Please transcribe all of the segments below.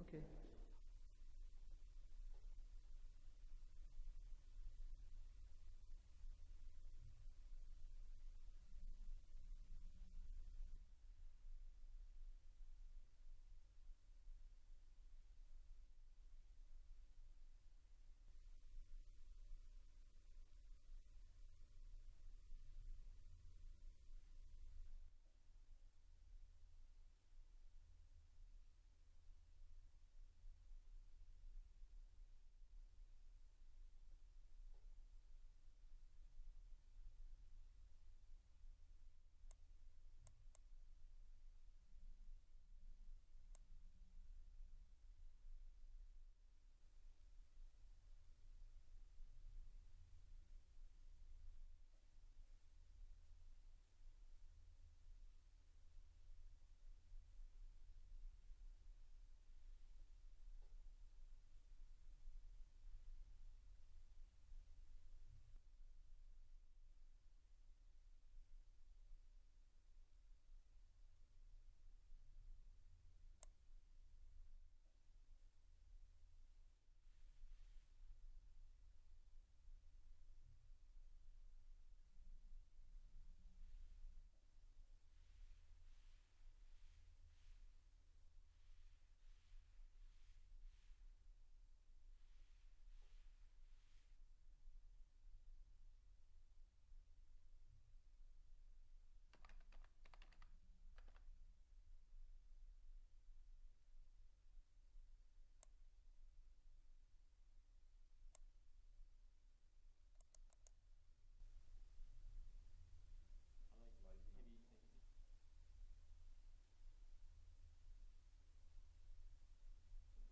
Okay.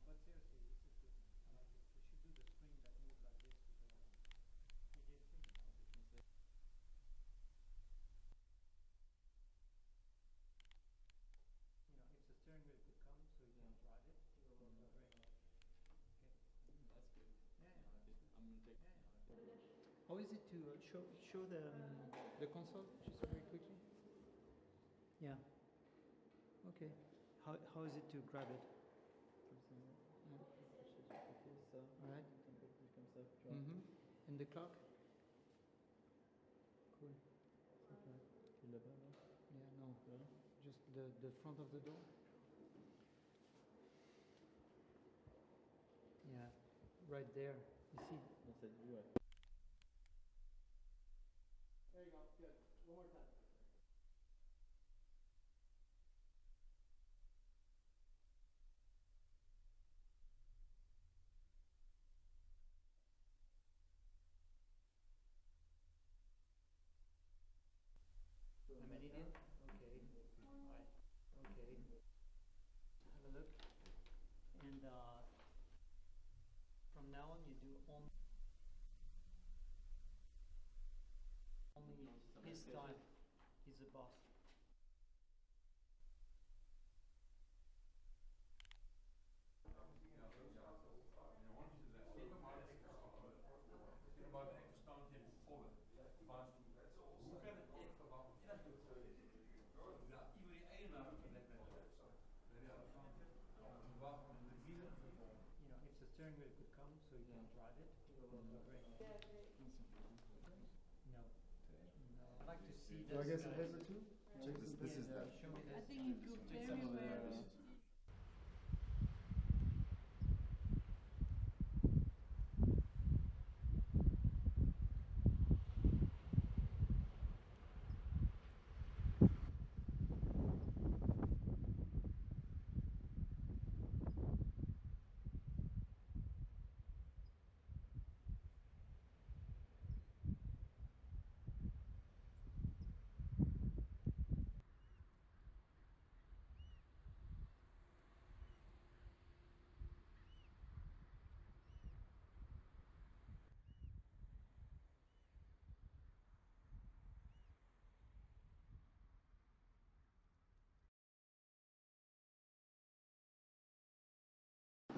But seriously, this is good. I like it. We should do the spring that moves like this with the EJ spring. You know, if the steering wheel could come so you can drive it, it will work great. Okay. That's good. Yeah. I'm gonna take. How is it to show the console just very quickly? Yeah. Okay. How is it to grab it? All right. Mm-hmm. And the clock? Cool. Okay. Yeah, no. Just the front of the door? Yeah. Right there. You see? There you go. Good. One more time. Am I needed? Okay. Alright. Okay. Have a look. And from now on you do only his style. He's the boss. You know, if the steering wheel could come so you can drive it, it will work great. No. No. I'd like to see Do I this. get some paper too? Check this is the. show me this. I think you go very well.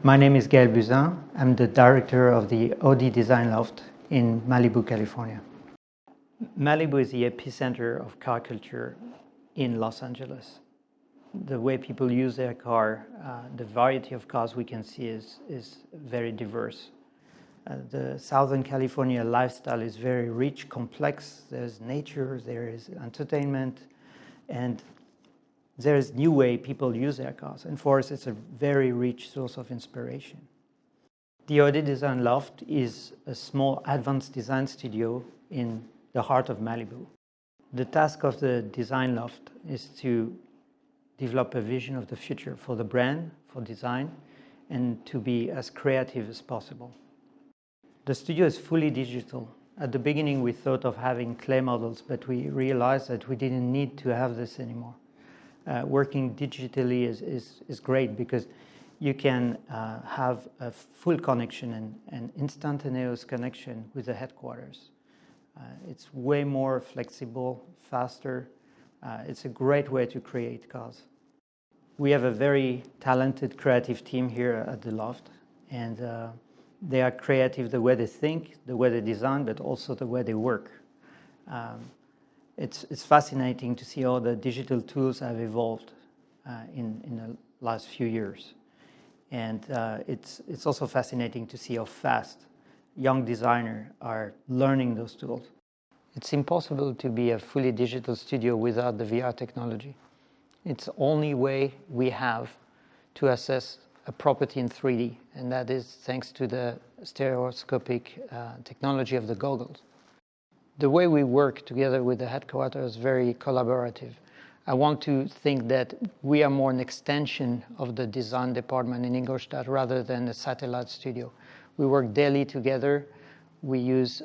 My name is Gael Buzyn. I'm the director of the Audi Design Loft in Malibu, California. Malibu is the epicenter of car culture in Los Angeles. the way people use their car, the variety of cars we can see is very diverse. The Southern California lifestyle is very rich, complex. There's nature, there is entertainment, and there's new way people use their cars. And for us, it's a very rich source of inspiration. The Audi Design Loft is a small advanced design studio in the heart of Malibu. The task of the Design Loft is to develop a vision of the future for the brand, for design, and to be as creative as possible. The studio is fully digital. At the beginning, we thought of having clay models, but we realized that we didn't need to have this anymore. Working digitally is great because you can have a full connection and instantaneous connection with the headquarters. It's way more flexible, faster. It's a great way to create cars. We have a very talented creative team here at the Loft, and they are creative the way they think, the way they design, but also the way they work. It's fascinating to see how the digital tools have evolved in the last few years. And it's also fascinating to see how fast young designers are learning those tools. It's impossible to be a fully digital studio without the VR technology. It's the only way we have to assess a property in 3D, and that is thanks to the stereoscopic technology of the goggles. The way we work together with the headquarters is very collaborative. I want to think that we are more an extension of the design department in Ingolstadt rather than a satellite studio. We work daily together. We use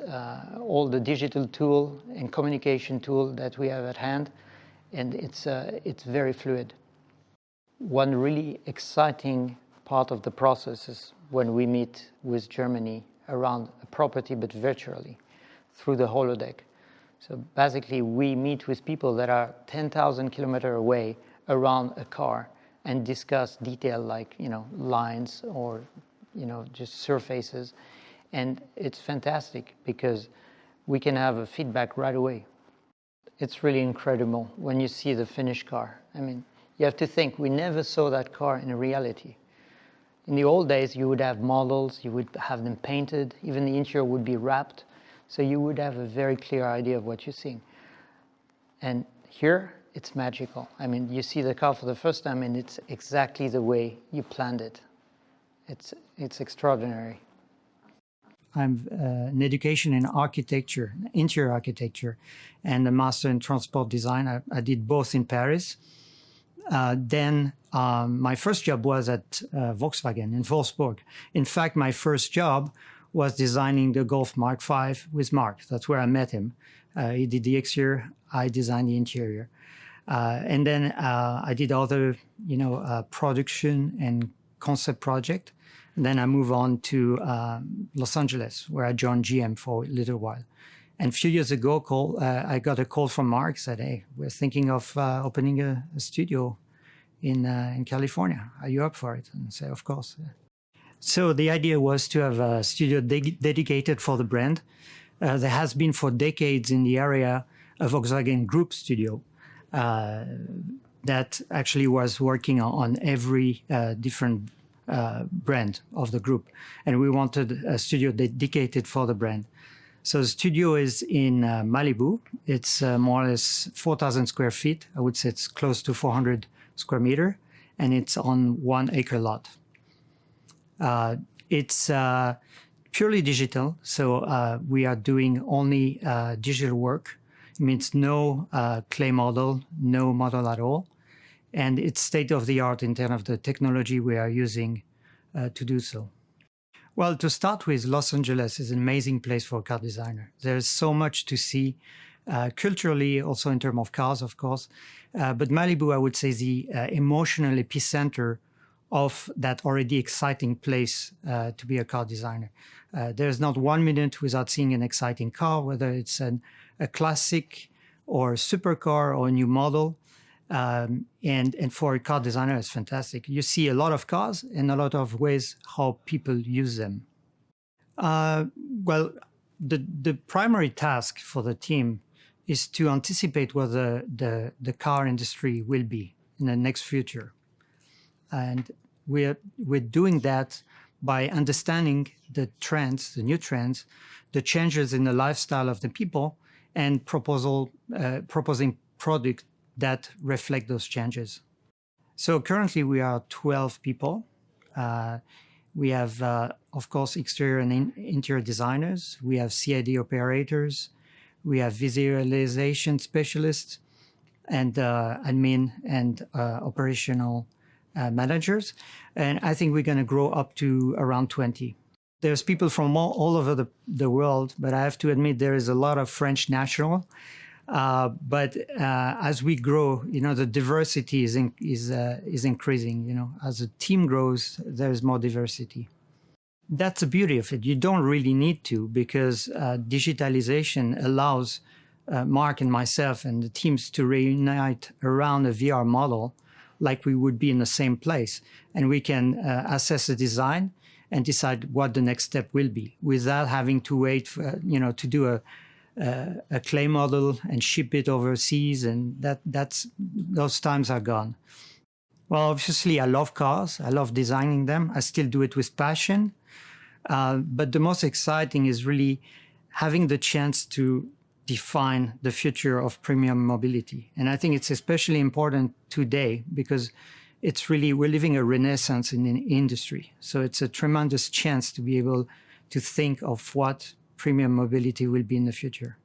all the digital tool and communication tool that we have at hand, and it's very fluid. One really exciting part of the process is when we meet with Germany around a property, but virtually, through the holodeck. So basically, we meet with people that are 10,000 kilometers away around a car and discuss detail like, lines or, just surfaces. And it's fantastic because we can have a feedback right away. It's really incredible when you see the finished car. I mean, you have to think, we never saw that car in reality. In the old days, you would have models, you would have them painted, even the interior would be wrapped. So you would have a very clear idea of what you're seeing. And here, it's magical. I mean, you see the car for the first time and it's exactly the way you planned it. It's extraordinary. I'm an education in architecture, interior architecture, and a master in transport design. I did both in Paris. Then my first job was at Volkswagen in Wolfsburg. In fact, my first job was designing the Golf Mark V with Mark. That's where I met him. He did the exterior, I designed the interior. And then I did other, production and concept project. And then I moved on to Los Angeles, where I joined GM for a little while. And a few years ago, I got a call from Mark, said, "Hey, we're thinking of opening a studio in California. Are you up for it?" And I said, "Of course." So the idea was to have a studio dedicated for the brand. There has been for decades in the area a Volkswagen Group studio that actually was working on every different brand of the group. And we wanted a studio dedicated for the brand. So the studio is in Malibu. It's more or less 4,000 square feet. I would say it's close to 400 square meter, and it's on 1 acre lot. It's purely digital, so we are doing only digital work. It means no clay model, no model at all. And it's state-of-the-art in terms of the technology we are using to do so. Well, to start with, Los Angeles is an amazing place for a car designer. There's so much to see, culturally, also in terms of cars, of course. But Malibu, I would say, is the emotional epicenter of that already exciting place to be a car designer. There's not 1 minute without seeing an exciting car, whether it's a classic or a supercar or a new model. And for a car designer, it's fantastic. You see a lot of cars and a lot of ways how people use them. Well, the primary task for the team is to anticipate what the car industry will be in the next future. And we're doing that by understanding the trends, the new trends, the changes in the lifestyle of the people, and proposing products that reflect those changes. So currently we are 12 people. We have, of course, exterior and interior designers. We have CAD operators. We have visualization specialists and admin and operational managers. And I think we're going to grow up to around 20. There's people from all over the world, but I have to admit there is a lot of French national. But as we grow, the diversity is increasing. As the team grows, there's more diversity. That's the beauty of it. You don't really need to, because digitalization allows Mark and myself and the teams to reunite around a VR model like we would be in the same place. And we can assess the design and decide what the next step will be without having to wait for, to do a clay model and ship it overseas. And those times are gone. Well, obviously, I love cars. I love designing them. I still do it with passion. But the most exciting is really having the chance to define the future of premium mobility. And I think it's especially important today because we're living a renaissance in the industry. So it's a tremendous chance to be able to think of what premium mobility will be in the future.